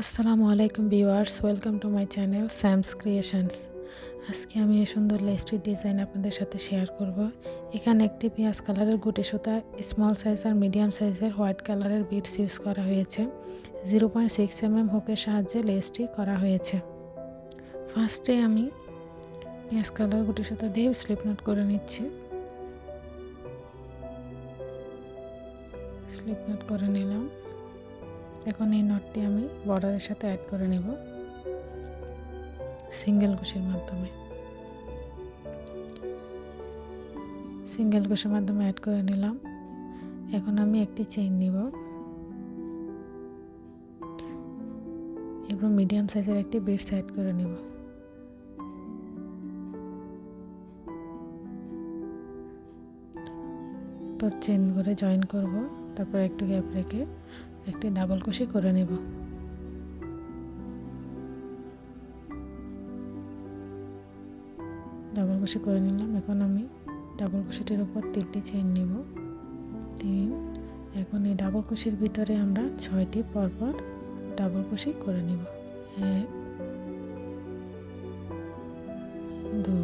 আসসালামু আলাইকুম viewers, welcome to my channel Sam's creations. আজকে আমি এই সুন্দর লেসটির ডিজাইন আপনাদের সাথে শেয়ার করব। এখানে একটি পেঁয়াজ কালারের গুটি সুতা, স্মল সাইজ আর মিডিয়াম সাইজের হোয়াইট কালারের বিটস ইউজ করা হয়েছে। 0.6 হুকের সাহায্যে লেসটি করা হয়েছে। ফার্স্টে আমি পেঁয়াজ কালার গুটি সুতা দিয়ে স্লিপ নট করে নিচ্ছি। স্লিপ নট করে নিলাম। এখন এই নটটি আমি বর্ডারের সাথে অ্যাড করে নেব সিঙ্গেল কুশির মাধ্যমে। অ্যাড করে নিলাম। এখন আমি একটি চেইন নিব, এরপর মিডিয়াম সাইজের একটি বিটস অ্যাড করে নেব। তো চেইন করে জয়েন করব, তারপর একটু গ্যাপ রেখে একটি ডাবল কুশি করে নেব। ডাবল কুশি করে নিলাম। এখন আমি ডাবল কুশিটির উপর 3টি চেইন নিব, 3। এখন এই ডাবল কুশির ভিতরে আমরা 6টি পরপর ডাবল কুশি করে নিব। 1 2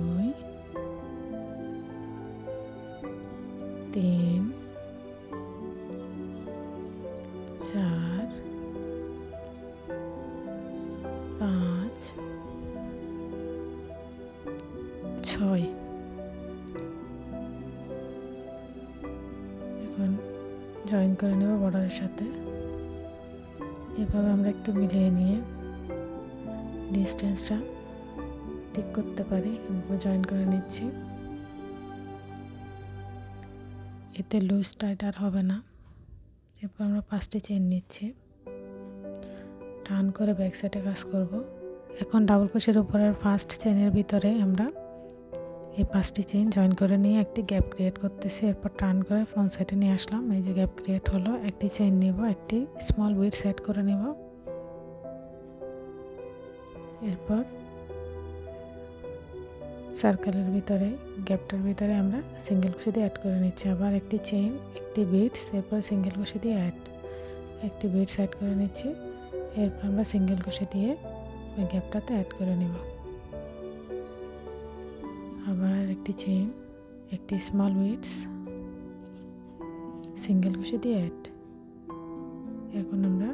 3 4 5 6। এখন জয়েন করে নেব বর্ডারের সাথে। এভাবে আমরা একটু মিলিয়ে নিয়ে ডিস্টেন্সটা ঠিক করতে পারি। জয়েন করে নিচ্ছি, এতে লুজ টাইট আর হবে না। এরপর আমরা 5টি চেইন নিচ্ছি, টার্ন করে ব্যাক সাইডে কাজ করব। এখন ডাবল ক্রোশের উপরের ফার্স্ট চেইনের ভিতরে আমরা এই 5টি চেইন জয়েন করে নিয়ে একটি গ্যাপ ক্রিয়েট করতেছি। এরপর টার্ন করে ফ্রন্ট সাইডে নিয়ে আসলাম। এই যে গ্যাপ ক্রিয়েট হলো, একটি চেইন নিব, একটি স্মল বিটস অ্যাড করে নিব। এরপর সার্কেলের ভিতরে, গ্যাপটার ভিতরে আমরা সিঙ্গেল কুশি দিয়ে অ্যাড করে নিচ্ছি। আবার একটি চেইন, একটি বিটস, এরপর সিঙ্গেল কুশি দিয়ে একটি বিটস অ্যাড করে নিচ্ছি। এরপর আমরা সিঙ্গেল কুশি দিয়ে ওই গ্যাপটাতে অ্যাড করে নেব। আবার একটি চেইন, একটি স্মল বিটস, সিঙ্গেল কুশি দিয়ে অ্যাড। এখন আমরা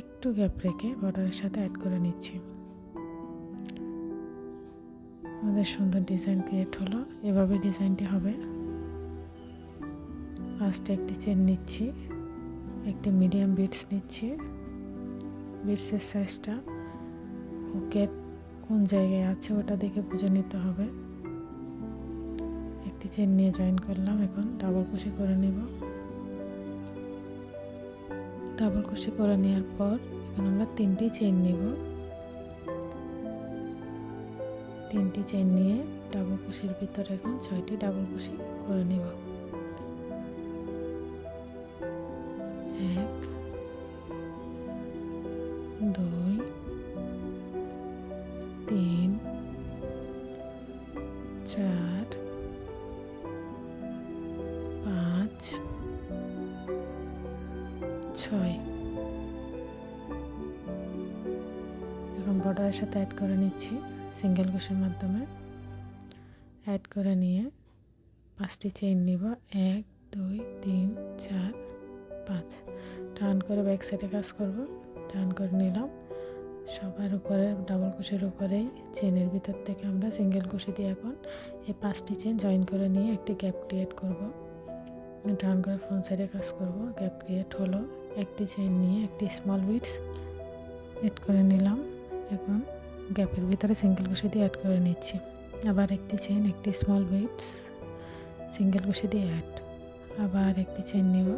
একটু গ্যাপ রেখে বর্ডারের সাথে অ্যাড করে নিচ্ছি। আমাদের সুন্দর ডিজাইন ক্রিয়েট হলো। এভাবে ডিজাইনটি হবে। ফার্স্টে একটি চেইন নিচ্ছি, একটি মিডিয়াম বিটস নিচ্ছি। বিটসের সাইজটা হুকের কোন জায়গায় আছে ওটা দেখে বুঝে নিতে হবে। একটি চেইন নিয়ে জয়েন করলাম। এখন ডাবল কুশি করে নেব। ডাবল কুশি করে নেওয়ার পর এখন আমরা 3টি চেইন নিব। 3টি চেইন নিয়ে ডাবল কুশির ভিতরে এখন 6টি ডাবল কুশি করে নেব। 1 2 3 4 5 6। এখন বর্ডারের সাথে অ্যাড করে নিচ্ছি সিঙ্গেল কুশির মাধ্যমে। অ্যাড করে নিয়ে 5টি চেইন নিব, 1 2 3 4 5। টার্ন করে ব্যাক সাইডে কাজ করব। টার্ন করে নিলাম। সবার উপরে ডাবল কুশির উপরেই চেনের ভিতর থেকে আমরা সিঙ্গেল কুশি দিয়ে এখন এই 5টি চেন জয়েন করে নিয়ে একটি গ্যাপ ক্রিয়েট করব। টার্ন করে ফ্রন্ট সাইডে কাজ করব। গ্যাপ ক্রিয়েট হলো, একটি চেন নিয়ে একটি স্মল বিটস অ্যাড করে নিলাম। এখন গ্যাপের ভিতরে সিঙ্গেল কুশি দিয়ে অ্যাড করে নিচ্ছি। আবার একটি চেন, একটি স্মল বিটস, সিঙ্গেল কুশি দিয়ে অ্যাড। আবার একটি চেন নিব,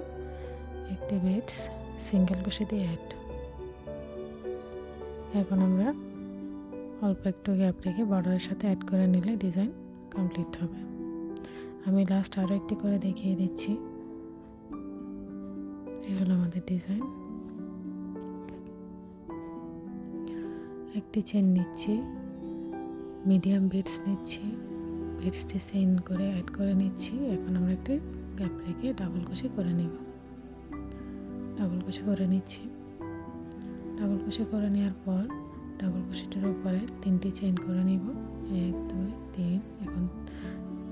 একটি বিটস, সিঙ্গেল কুশি দিয়ে অ্যাড। এখন আমরা অল্প একটু গ্যাপ রেখে বর্ডারের সাথে অ্যাড করে নিলে ডিজাইন কমপ্লিট হবে। আমি লাস্ট আরও একটি করে দেখিয়ে দিচ্ছি। এই হলো আমাদের ডিজাইন। একটি চেন নিচ্ছি, মিডিয়াম বিটস নিচ্ছি, বিটসটি চেইন করে অ্যাড করে নিচ্ছি। এখন আমরা একটি গ্যাপ রেখে ডাবল কুশি করে নিব। ডাবল কুশি করে নিচ্ছি। ডাবল ক্রোশে করে নেওয়ার পর ডাবল ক্রোশেটের উপরে 3টি চেইন করে নিব, 1 2 3। এখন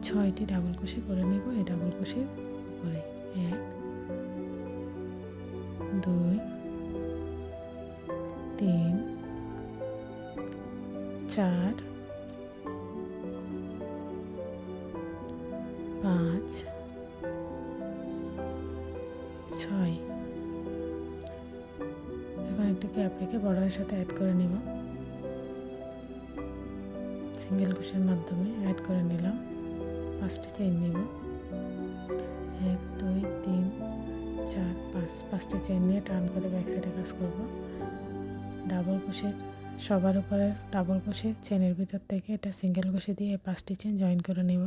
6টি ডাবল ক্রোশে করে নিব এই ডাবল ক্রোশের উপরে, 1 2 3 4 5 6। এখন একটু গ্যাপ রেখে বর্ডারের সাথে অ্যাড করে নিব, সিঙ্গেল ক্রোশের মাধ্যমে অ্যাড করে নিলাম। 5টি চেইন নিব, 1 2 3 4 5। 5টি চেইন নিয়ে টার্ন করে ব্যাক সাইডে কাজ করব। ডাবল ক্রোশের সবার উপরে ডাবল ক্রোশে চেনের ভিতর থেকে এটা সিঙ্গেল ক্রোশে দিয়ে 5টি চেইন জয়েন করে নিব।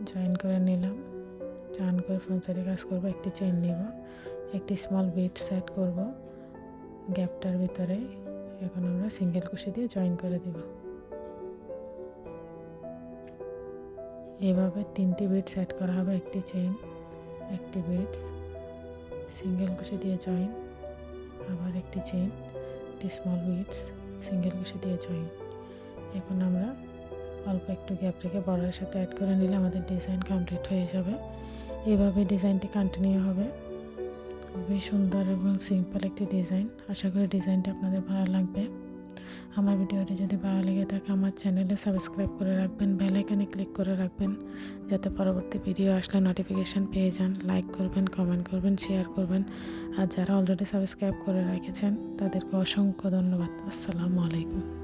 জয়েন করে নিলাম, টার্ন করে ফ্রন্ট সাইডে কাজ করব। একটি চেইন নিব, একটি স্মল বিট সেট করব গ্যাপটার ভিতরে। এখন আমরা সিঙ্গেল ক্রোশে দিয়ে জয়েন করে দিব। এভাবে 3টি বিট সেট করা হবে, একটি চেইন, একটি বিটস, সিঙ্গেল ক্রোশে দিয়ে জয়েন, আবার একটি চেইন, একটি স্মল বিটস, সিঙ্গেল ক্রোশে দিয়ে জয়েন। এখন আমরা অল্প একটু গ্যাপ রেখে বর্ডারের সাথে অ্যাড করে নিলে আমাদের ডিজাইন কমপ্লিট হয়ে যাবে। এভাবে ডিজাইনটি কন্টিনিউ হবে। খুবই সুন্দর এবং সিম্পল একটি ডিজাইন। আশা করি ডিজাইনটা আপনাদের ভালো লাগবে। আমার ভিডিওটি যদি ভালো লেগে থাকে আমার চ্যানেলে সাবস্ক্রাইব করে রাখবেন, বেল আইকনে ক্লিক করে রাখবেন যাতে পরবর্তী ভিডিও আসলে নোটিফিকেশান পেয়ে যান। লাইক করবেন, কমেন্ট করবেন, শেয়ার করবেন। আর যারা অলরেডি সাবস্ক্রাইব করে রেখেছেন তাদেরকে অসংখ্য ধন্যবাদ। আসসালামু আলাইকুম।